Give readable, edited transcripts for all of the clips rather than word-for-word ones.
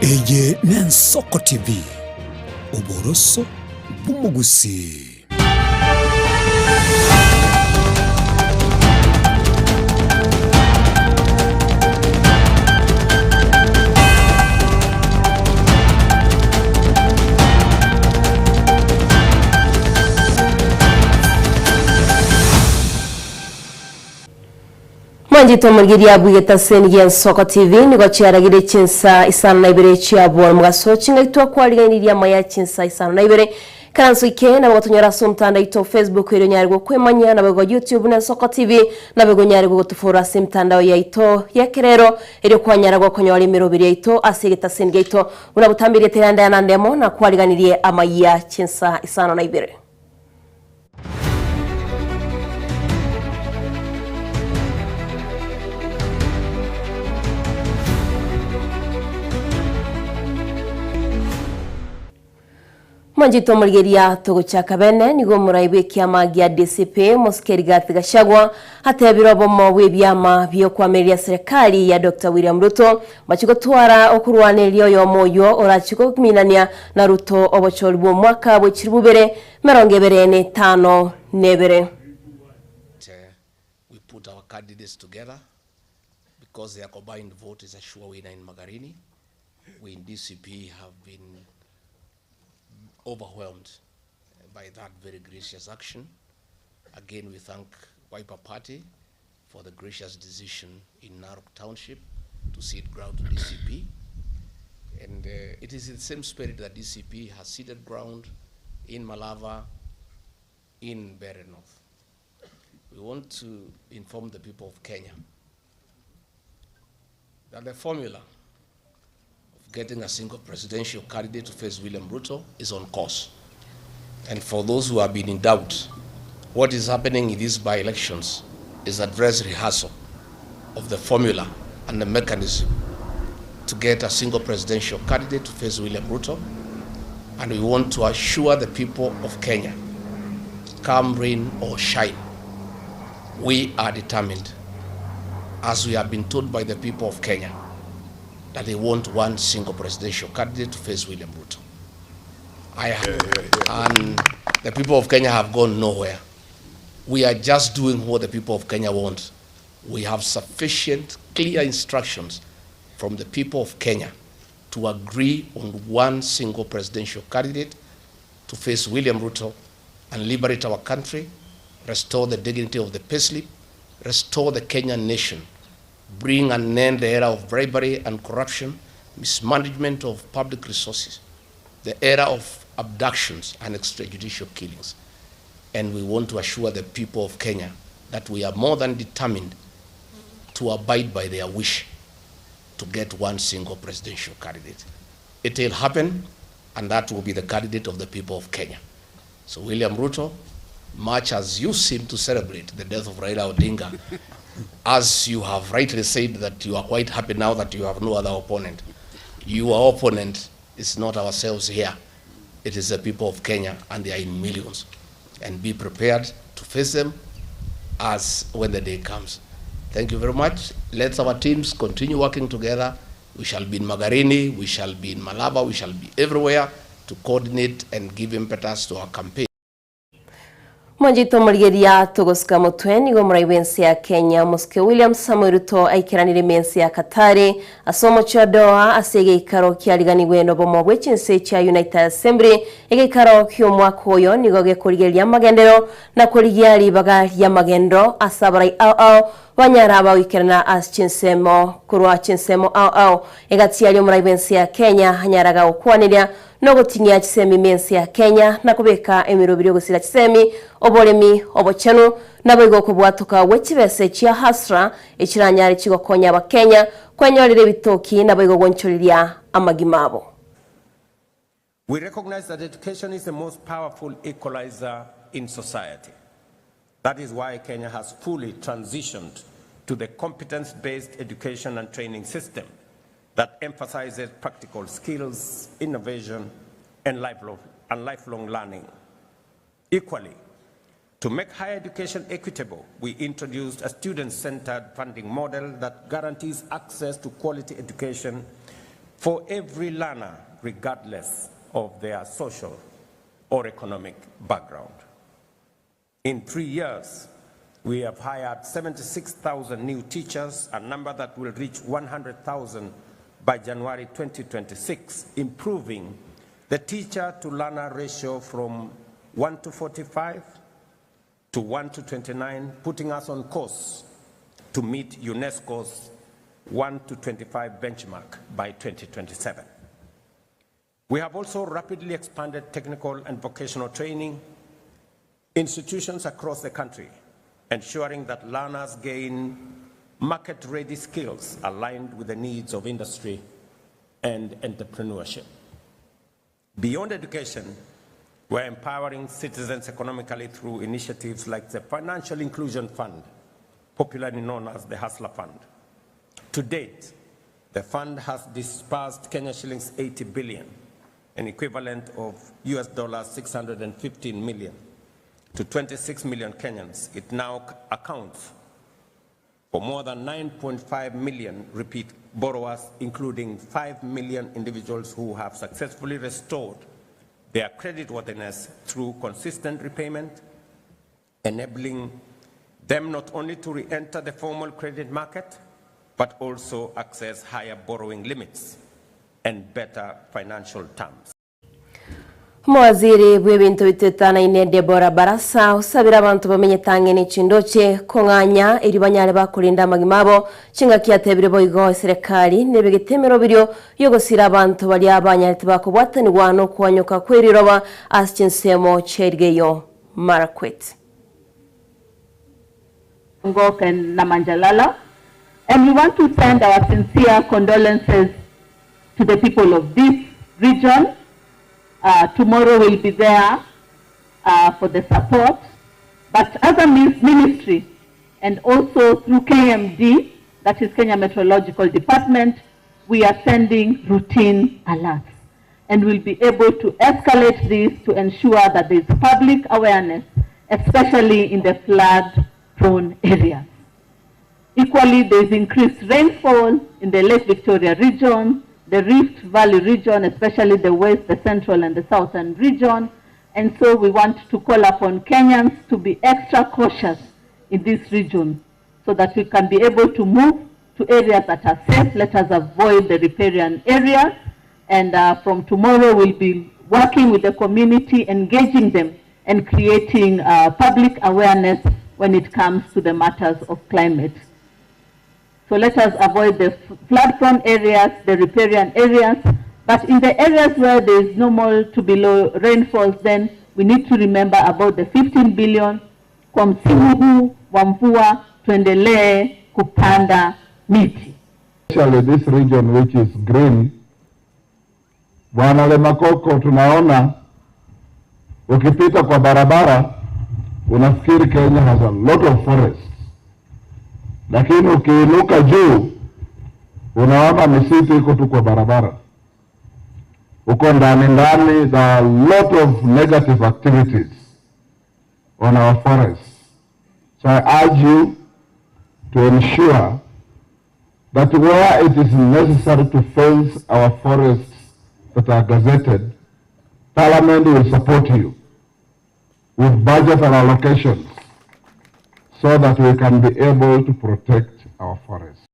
Eye n'Ensoko TV oboroso bw'umugusi. Manjito murgiria bugeta sengi Ensoko TV nigo cyaragire Chinsa Isano na Ibere cyabwa mugaso cinga itwa kwaliganiriya Amayia Chinsa Isano na Ibere kansuike na bagotonyora sumtanda ito Facebook iro nyargo kwemanya na bago YouTube na Ensoko TV na bago nyargo gutufura simtanda ya ito yakerero iro kwanyaragwa konyora imirobiri ito asigeta sengi ito unabutambire teranda yanandemo na kwaliganiriya Amayia Chinsa Isano na Ibere. Manjito murgeria togo chakabene nigo muraibe kiama gya DCP Moskeri Gashagwa hata birobo mwe byama byo kwameria serikali ya Dr. William Ruto machiko twara okurwanelio yo moyo orachiko kuminania na Ruto obochorbo mwaka bwechirubere merongebere ne 5 nebere. We put our candidates together because their combined vote is a sure winner in Magarini. We in DCP have been overwhelmed by that very gracious action. Again, we thank Wiper Party for the gracious decision in Narok Township to cede ground to DCP. And it is in the same spirit that DCP has ceded ground in Malava, in Ibere North. We want to inform the people of Kenya that the formula getting a single presidential candidate to face William Ruto is on course. And for those who have been in doubt, what is happening in these by-elections is a dress rehearsal of the formula and the mechanism to get a single presidential candidate to face William Ruto. And we want to assure the people of Kenya, come rain or shine, we are determined, as we have been told by the people of Kenya, that they want one single presidential candidate to face William Ruto. And the people of Kenya have gone nowhere. We are just doing what the people of Kenya want. We have sufficient, clear instructions from the people of Kenya to agree on one single presidential candidate to face William Ruto and liberate our country, restore the dignity of the payslip, restore the Kenyan nation, bring an end to the era of bribery and corruption, mismanagement of public resources, the era of abductions and extrajudicial killings. And we want to assure the people of Kenya that we are more than determined to abide by their wish to get one single presidential candidate. It will happen, and that will be the candidate of the people of Kenya. So William Ruto, much as you seem to celebrate the death of Raila Odinga, as you have rightly said that you are quite happy now that you have no other opponent. Your opponent is not ourselves here. It is the people of Kenya, and they are in millions. And be prepared to face them as when the day comes. Thank you very much. Let our teams continue working together. We shall be in Magarini, we shall be in Malaba, we shall be everywhere to coordinate and give impetus to our campaign. Manjito murgeria togoska mutwe nigo muraibensi ya Kenya Moske William Samuel Ruto aikiranire mensi ya Katari asomo cha doa asege ikaro kialiganirwe no bomo bw'Chinsa cha United Assembly igikaro kyo mwaka oyo nigo gekurigeria magendero na kurigiari baga ya magendo asabarai ao wanyaraba wikirana as Chinsemo kurwa Chinsemo ao egatiali muraibensi ya Kenya hanyaraga okwanirya no gutinya kisemi mensi ya Kenya na kubeka emirobiri gusira kisemi obolemi obochano nabigo kubwatuka wekibese kya hasra ekiranyari kigokonya aba Kenya kwenyorere bitoki nabigo goncholiria amagimabo. We recognize that education is the most powerful equalizer in society. That is why Kenya has fully transitioned to the competence-based education and training system that emphasizes practical skills, innovation, and lifelong learning. Equally, to make higher education equitable, we introduced a student-centered funding model that guarantees access to quality education for every learner, regardless of their social or economic background. In 3 years, we have hired 76,000 new teachers, a number that will reach 100,000 by January 2026, improving the teacher-to-learner ratio from 1 to 45 to 1 to 29, putting us on course to meet UNESCO's 1 to 25 benchmark by 2027. We have also rapidly expanded technical and vocational training institutions across the country, ensuring that learners gain market-ready skills aligned with the needs of industry and entrepreneurship. Beyond education, we're empowering citizens economically through initiatives like the Financial Inclusion Fund, popularly known as the Hustler Fund. To date, the fund has disbursed Kenya shillings 80 billion, an equivalent of US dollars 615 million, to 26 million Kenyans. It now accounts for more than 9.5 million repeat borrowers, including 5 million individuals who have successfully restored their creditworthiness through consistent repayment, enabling them not only to re-enter the formal credit market, but also access higher borrowing limits and better financial terms. Mwaziri bw'ebintu bitutana ine Deborah Barasa usabira abantu bamenye tangene chindoche konganya eri banyale bakulinda magimabo chinga kiatebire boigo serikali nebegetemero biryo yogosira abantu bali abanyale tibakobwatani wano kuanyoka kweriroba as chinsemo chergeyo Marakwet Ngok and Namanjalala, and we want to send our sincere condolences to the people of this region. Tomorrow we'll be there for the support, but as a ministry and also through KMD, that is Kenya Meteorological Department, we are sending routine alerts, and we'll be able to escalate this to ensure that there is public awareness, especially in the flood-prone areas. Equally, there is increased rainfall in the Lake Victoria region, the Rift Valley region, especially the west, the central, and the southern region. And so we want to call upon Kenyans to be extra cautious in this region so that we can be able to move to areas that are safe. Let us avoid the riparian areas. And from tomorrow, we'll be working with the community, engaging them, and creating public awareness when it comes to the matters of climate. So let us avoid the flood-prone areas, the riparian areas, but in the areas where there is normal to below rainfalls, then we need to remember about the 15 billion kwa msimu huu wa mvua tuendelee kupanda miti. Especially this region which is green, Bwana Le Makoko, tunaona ukipita kwa barabara unafikiri Kenya has a lot of forests. Lakini ukiinuka juu unaona misitu iko tu kwa barabara. Uko ndani there are a lot of negative activities on our forests. So I urge you to ensure that where it is necessary to fence our forests that are gazetted, Parliament will support you with budget and allocations, so that we can be able to protect our forests.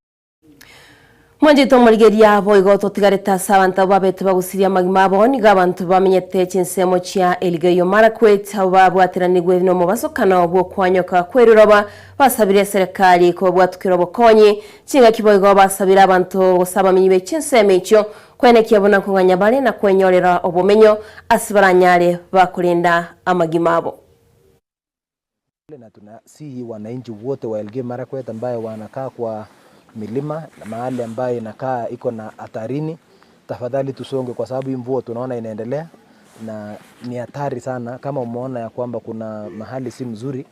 Mwanjito maligeria boigo totigareta sabanta babete bagusiria magimabo ni gabantu bamenyete chinsemo chia Elgeyo Marakwet abo ateranigwe no mubasokana obwo kwanyoka kweriroba basabire serikali ko bwatukiro bokonyi chinga kiboigo basabira abantu sabamenyibe chinsemo icho kwene kiyabona kunganya bale na kwenyorera obumenyo asibaranyale bakulinda amagimabo. Na tunasihi wananchi wote wa Elgeyo Marakwet ambaye wanakaa kwa milima na mahali ambaye inakaa iko na hatarini, tafadhali tusonge kwa sababu mvua tunaona inaendelea na ni hatari sana. Kama umeona ya kwamba kuna mahali si mzuri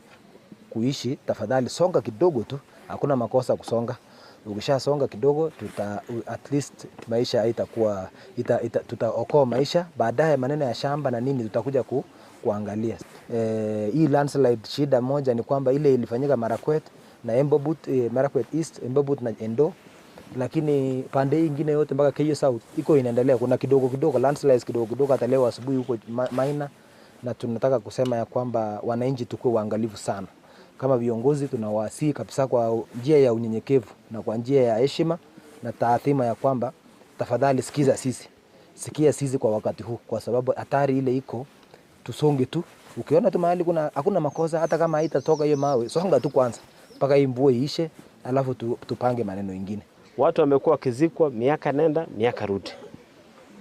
kuishi, tafadhali songa kidogo tu, hakuna makosa kusonga. Ukishasonga kidogo at least maisha haitakuwa tutaokoa maisha. Baadaye maneno ya shamba na nini tutakuja kuangalia. Hii landslide shida moja ni kwamba ile ilifanyika Marakwet na Embobut, Marakwet East, Embobut na Endo, lakini pande nyingine yote mpaka Keyo South iko inaendelea. Kuna kidogo landslides kidogo hata leo asubuhi huko Maina, na tunataka kusema ya kwamba wananchi tukue waangalifu sana. Kama viongozi tunawasihi kabisa kwa njia ya unyenyekevu na kwa njia ya heshima na taadhima ya kwamba tafadhali sikia sisi kwa wakati huu, kwa sababu hatari ile iko, tusonge tu. Ukiona tu mahali hakuna makosa, hata kama haitatoka hiyo mawe, songa tu kwanza mpaka hii mvua iishe, alafu tupange maneno mengine. Watu wamekuwa wakizikwa miaka nenda miaka rudi.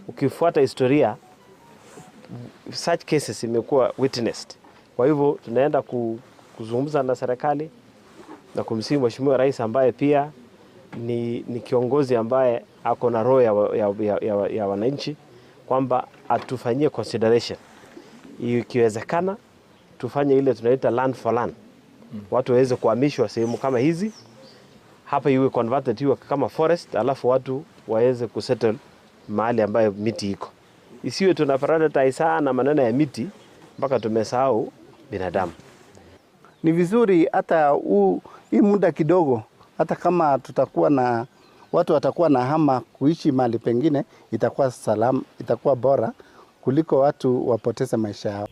Ukifuata historia, such cases imekuwa witnessed. Kwa hivyo tunaenda kuzungumza na serikali na kumsihi Mheshimiwa Rais ambaye pia ni kiongozi ambaye ako na roho ya wananchi, kwamba atufanyie consideration. Ikiwezekana tufanye ile tunaita land for land. Watu waweze kuhamishwa sehemu kama hizi, hapa iwe converted iwe kama forest, alafu watu waweze kusettle mahali ambayo miti iko. Isiwe tunaprioritize sana maneno ya miti mpaka tumesahau binadamu. Ni vizuri hata hii muda kidogo, hata kama tutakuwa na watu watakuwa na hama kuishi mahali pengine, itakuwa salama, itakuwa bora kuliko watu wapoteze maisha yao.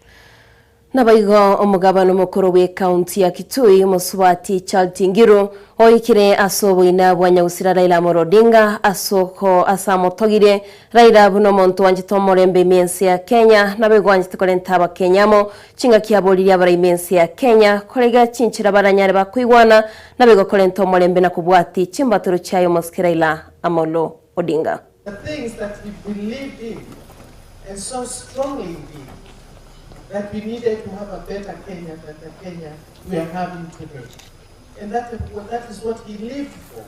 Nabaigo omugabano mukuru we county ya Kitui Muswati Chaltingiro oikire asoboina bwanyagusira Raila Odinga asoko asamotogire Raila buno muntu wanjito morembe mensi ya Kenya nabegwanjite kolenta ba Kenyamo chinga kiaboliri abara imensi ya Kenya kolega chinchira baranyare bakwigwana nabego kolenta morembe nakubwati chimbaturo chayo moskira Raila Amolo Odinga. The things that we believed in and so strongly in, that we needed to have a better Kenya than the Kenya we are having today. And that is what he lived for.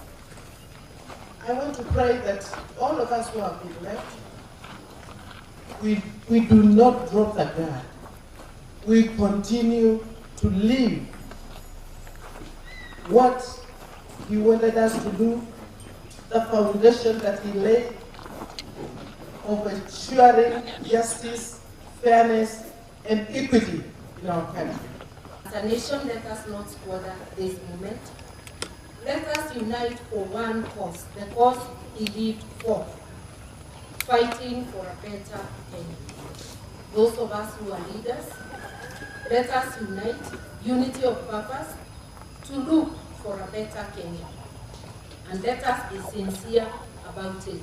I want to pray that all of us who have been left, we do not drop the guard. We continue to live what he wanted us to do, the foundation that he laid of ensuring justice, fairness, and equity in our country. As a nation, let us not squander this moment. Let us unite for one cause, the cause he lived for, fighting for a better Kenya. Those of us who are leaders, let us unite, unity of purpose, to look for a better Kenya. And let us be sincere about it.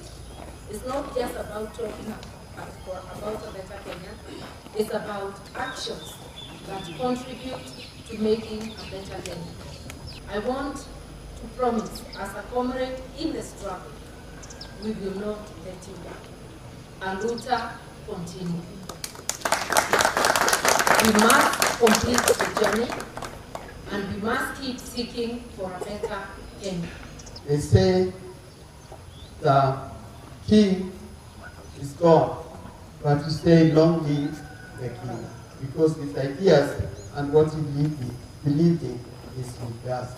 It's not just about talking about a better Kenya. It's about actions that contribute to making a better Kenya. I want to promise, as a comrade in the struggle, we will not let you down. And Ruta continue. We must complete the journey, and we must keep seeking for a better Kenya. They say the king is gone, but we say long live the king, because his ideas and what he believed in is with us.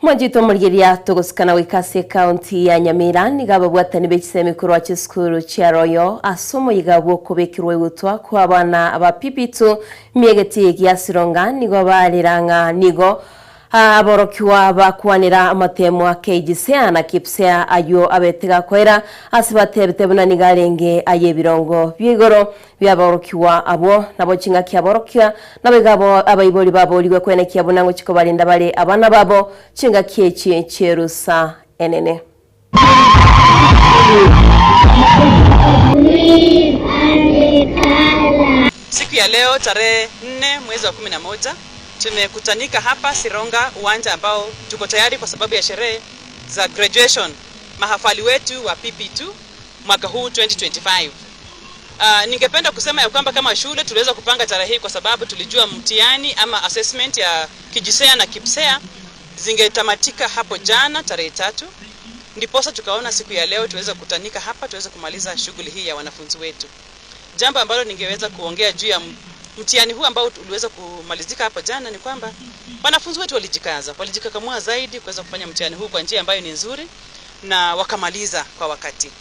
Mwajito murigeria tugusikana wikase county ya Nyamira nigaba bwatani bekise mikuru wa chiskuru cha Royo asomo yigabo kubekirwe gutwa kwa bana aba pipitu miegeti giasironga nigo baliranga nigo aborokiwa bakwanira amatemo akejise na kipsea ayo abetega kwera asibatebetebuna nigarenge ayebirongo byigoro byaborokiwa abo nabo chinga kyaborokia nabegabo abayiboli baboliwe kwene kyabunango chikobalinda bale abana babo chinga kyechi cherusa enene. Siku ya leo tarehe 4 mwezi wa 11 tumekutanika hapa Sironga, uwanja ambao tuko tayari kwa sababu ya sherehe za graduation mahafali wetu wa PP2 mwaka huu 2025. Ningependa kusema ya kwamba kama shule tuliweza kupanga tarehe hii kwa sababu tulijua mtihani ama assessment ya kijisea na kipsea zingetamatika hapo jana tarehe 3. Ndiposa tukaona siku ya leo tuweza kutanika hapa tuweze kumaliza shughuli hii ya wanafunzi wetu. Jambo ambalo ningeweza kuongea juu ya mtihani huu ambao uliweza kumalizika hapo jana ni kwamba wanafunzi wetu walijikakamua zaidi kuweza kufanya mtihani huu kwa njia ambayo ni nzuri na wakamaliza kwa wakati.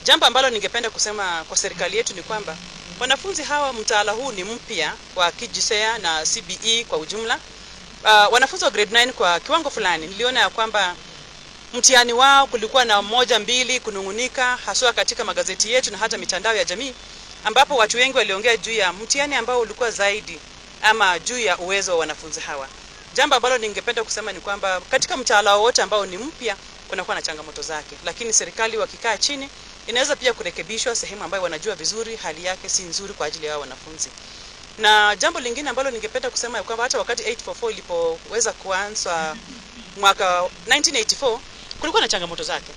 Jambo ambalo ningependa kusema kwa serikali yetu ni kwamba wanafunzi hawa mtaala huu ni mpya kwa kijisea na CBE kwa ujumla. Wanafunzi wa grade 9 kwa kiwango fulani niliona ya kwamba mtihani wao kulikuwa na moja mbili kunungunika, haswa katika magazeti yetu na hata mitandao ya jamii, ambapo watu wengi waliongea juu ya mtihani ambao ulikuwa zaidi ama juu ya uwezo wa wanafunzi hawa. Jambo ambalo ningependa kusema ni kwamba katika mtaala wote ambao ni mpya kunakuwa na changamoto zake, lakini serikali wakikaa chini inaweza pia kurekebishwa sehemu ambayo wanajua vizuri hali yake si nzuri kwa ajili ya wanafunzi. Na jambo lingine ambalo ningependa kusema ni kwamba hata wakati 844 ilipoweza kuanza mwaka 1984 kulikuwa na changamoto zake,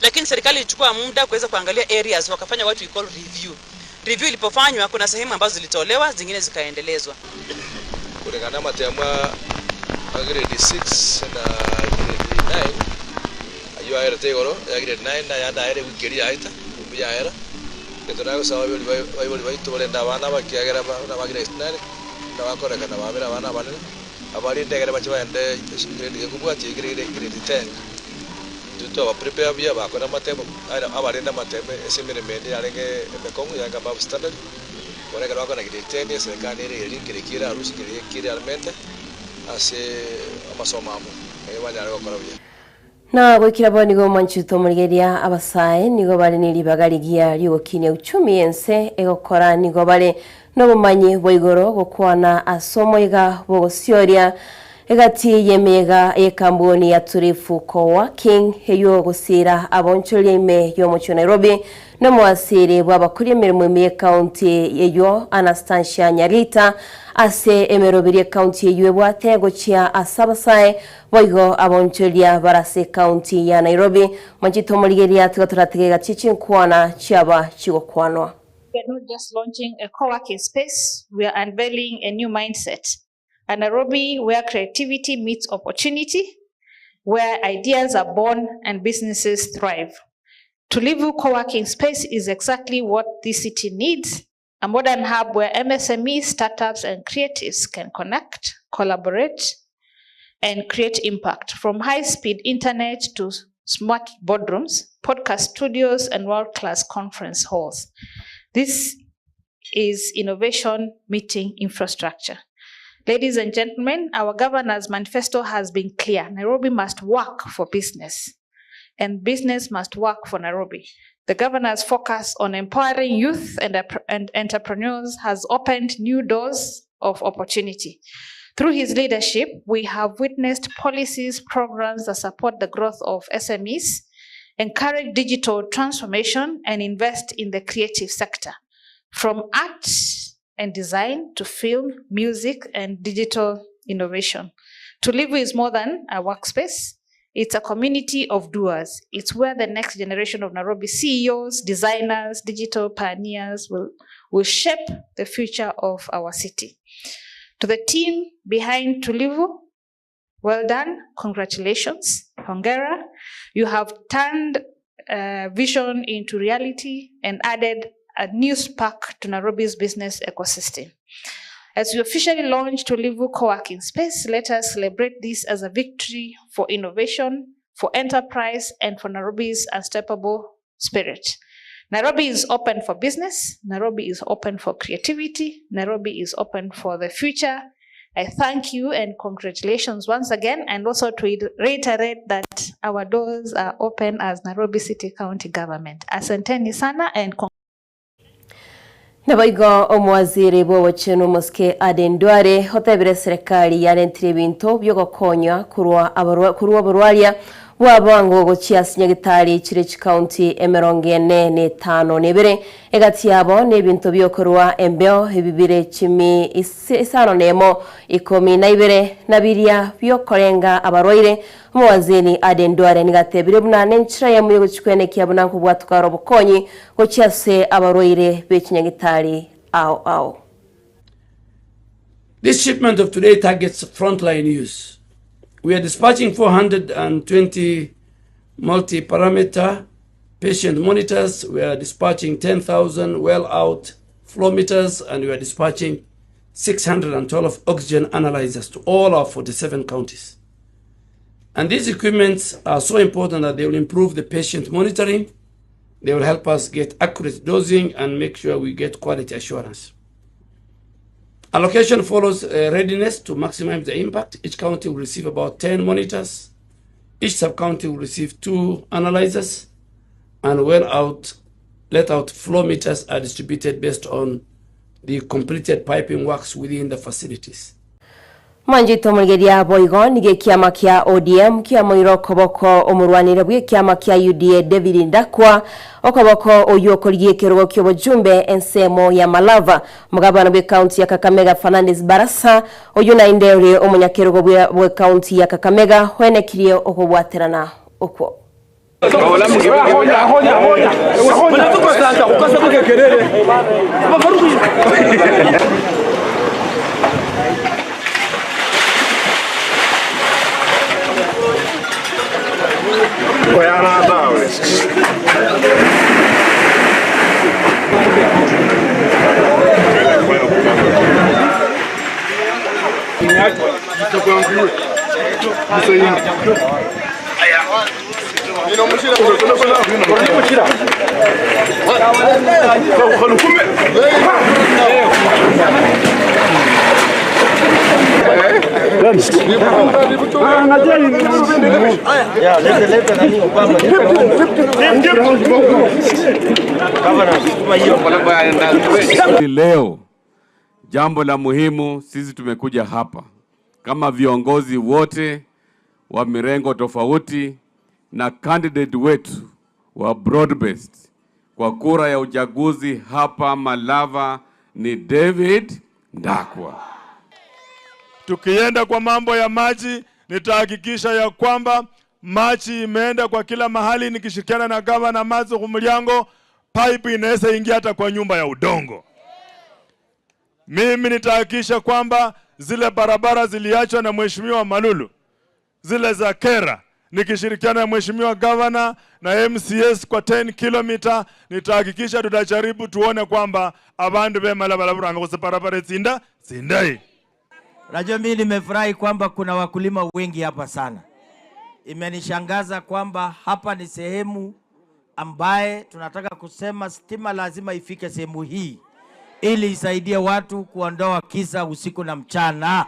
lakini serikali ilichukua muda kuweza kuangalia areas, wakafanya what we call review. Review ilipofanywa kuna sehemu ambazo zilitolewa, zingine zikaendelezwa. Kulingana matema grade 6 na grade 9 ayo ayera tegoro ya grade 9 na ya daire wikiri aita ya era ketona sawa bali to lenda bana bakiagera na grade 9 na bakora kana babera bana bana abali ndegere bachiwa ende grade kubwa chi grade 10 tuto prepare bia bakora matema abali nda matema esemere mende arenge emekongo ya kama standard kwa hiyo wako na grade 10 serikali ile kile harusi kile almente ase amasomo amo ebanya leo kwa bia na gwikira bo nigo manchuto murigeria abasae nigo bari niribagarigia ryokinya uchumi ense egokora nigo bari no bumanyi boigoro gokwana asomo iga bogosyoria egati yemega ekamboni ya turifu co-working heyo gusira aboncholie ime yo mucho Nairobi no mwasiri bwabakuri emirimo ime county yeyo Anastasia Nyarita ase emerobiri county yeyo bwatego chia asabasae boigo aboncholia barase county ya Nairobi manchito murigeria tugaturategega chichinkwana chiaba chigokwanwa. We are not just launching a co-working space, we are unveiling a new mindset. A Nairobi where creativity meets opportunity, where ideas are born and businesses thrive. Tulivu co-working space is exactly what this city needs, a modern hub where MSMEs, startups, and creatives can connect, collaborate, and create impact. From high-speed internet to smart boardrooms, podcast studios, and world-class conference halls. This is innovation meeting infrastructure. Ladies and gentlemen, our governor's manifesto has been clear. Nairobi must work for business, and business must work for Nairobi. The governor's focus on empowering youth and entrepreneurs has opened new doors of opportunity. Through his leadership, we have witnessed policies, programs that support the growth of SMEs, encourage digital transformation, and invest in the creative sector. From art and design to film, music, and digital innovation. Tulivu is more than a workspace. It's a community of doers. It's where the next generation of Nairobi CEOs, designers, digital pioneers will shape the future of our city. To the team behind Tulivu, well done, congratulations, hongera. You have turned vision into reality and added a new spark to Nairobi's business ecosystem. As we officially launch Tulivu co-working space, let us celebrate this as a victory for innovation, for enterprise, and for Nairobi's unstoppable spirit. Nairobi is open for business. Nairobi is open for creativity. Nairobi is open for the future. I thank you and congratulations once again, and also to reiterate that our doors are open as Nairobi City County Government. Asanteni sana and Nabaigo omwaziri bw'obucheno muske adendware hotebere serikali yarentire bintu byogokonya kurwa abarwaria wabango gochiasinya gitari chire county emerongene ne 5 nebere egati yabo ne bintu byokorwa embeo ebibire chimi isano nemo 12 nabiria byokorenga abarwaire mwazini adendware nigatebire bunane nchira ya muyo gochikwene kyabuna kubwatukaro bukonyi gochiase abarwaire bechinyagitari ao. This shipment of today targets frontline use. We are dispatching 420 multi-parameter patient monitors. We are dispatching 10,000 well-out flow meters, and we are dispatching 612 oxygen analyzers to all our 47 counties. And these equipments are so important that they will improve the patient monitoring. They will help us get accurate dosing and make sure we get quality assurance. Allocation follows readiness to maximize the impact. Each county will receive about 10 monitors, Each sub-county will receive 2 analyzers, and let out flow meters are distributed based on the completed piping works within the facilities. Manjito mulgeria boigo nige kiama kia ODM kia moiro koboko omurwanire bwe kiama kia UDA David Ndakwa okoboko oyokoliye kirogo kyobujumbe ensemo ya Malava mugabana bwe county ya Kakamega Fernandez Barasa oyuna indere omunyakirogo bwe county ya Kakamega hwenekirie okobwaterana okwo. Leo jambo la muhimu, sisi tumekuja hapa kama viongozi wote wa mirengo tofauti na candidate wetu wa broad based kwa kura ya uchaguzi hapa Malava ni David Ndakwa. Tukienda kwa mambo ya maji, nitahakikisha ya kwamba maji imeenda kwa kila mahali, nikishirikiana na gavana Mazo Kumulyango, pipe inaweza ingia hata kwa nyumba ya udongo. Mimi nitahakikisha kwamba zile barabara ziliachwa na Mheshimiwa Malulu, zile za Kera, nikishirikiana na Mheshimiwa Governor na MCS kwa 10 kilomita, nitahakikisha tutajaribu tuone kwamba abandu be Malava kwa barabara zindai. Najua mimi nimefurahi kwamba kuna wakulima wengi hapa sana. Imenishangaza kwamba hapa ni sehemu ambaye tunataka kusema stima lazima ifike sehemu hii ili isaidie watu kuondoa kisa usiku na mchana.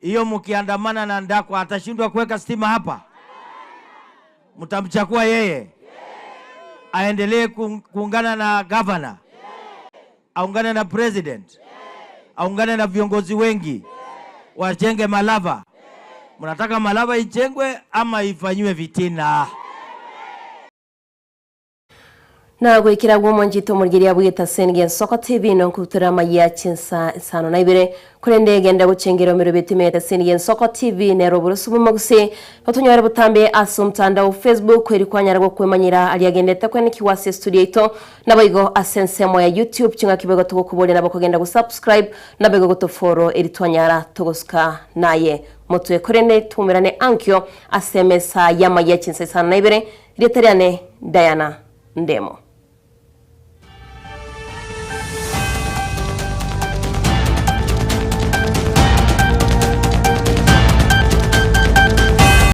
Hiyo mkiandamana na Ndakwa atashindwa kuweka stima hapa? Mtamchakua yeye? Aendelee kuungana na governor? Aungane na president? Aungane na viongozi wengi wajenge Malava? Mnataka Malava ijengwe ama ifanywe vitina? Na gwikira gwo Manjito mulgeria bwita Sengen Soko TV no kutura Amayia Chinsa Isano na Ibere kurende genda gucengera omero betimeta Sengen Soko TV ne roburusubu maguse otunyara butambe asumtanda Facebook eri kwanyara gwo kwemanyira ali agendeta kwen kiwase studio ito nabayigo asensemo ya YouTube chinga kibego tukubole nabo kugenda gu subscribe nabego go to follow eri twanyara togoska naye motwe kurende tumirane ankyo asemesa ya Amayia Chinsa Isano na Ibere ritariane Diana Ndemo.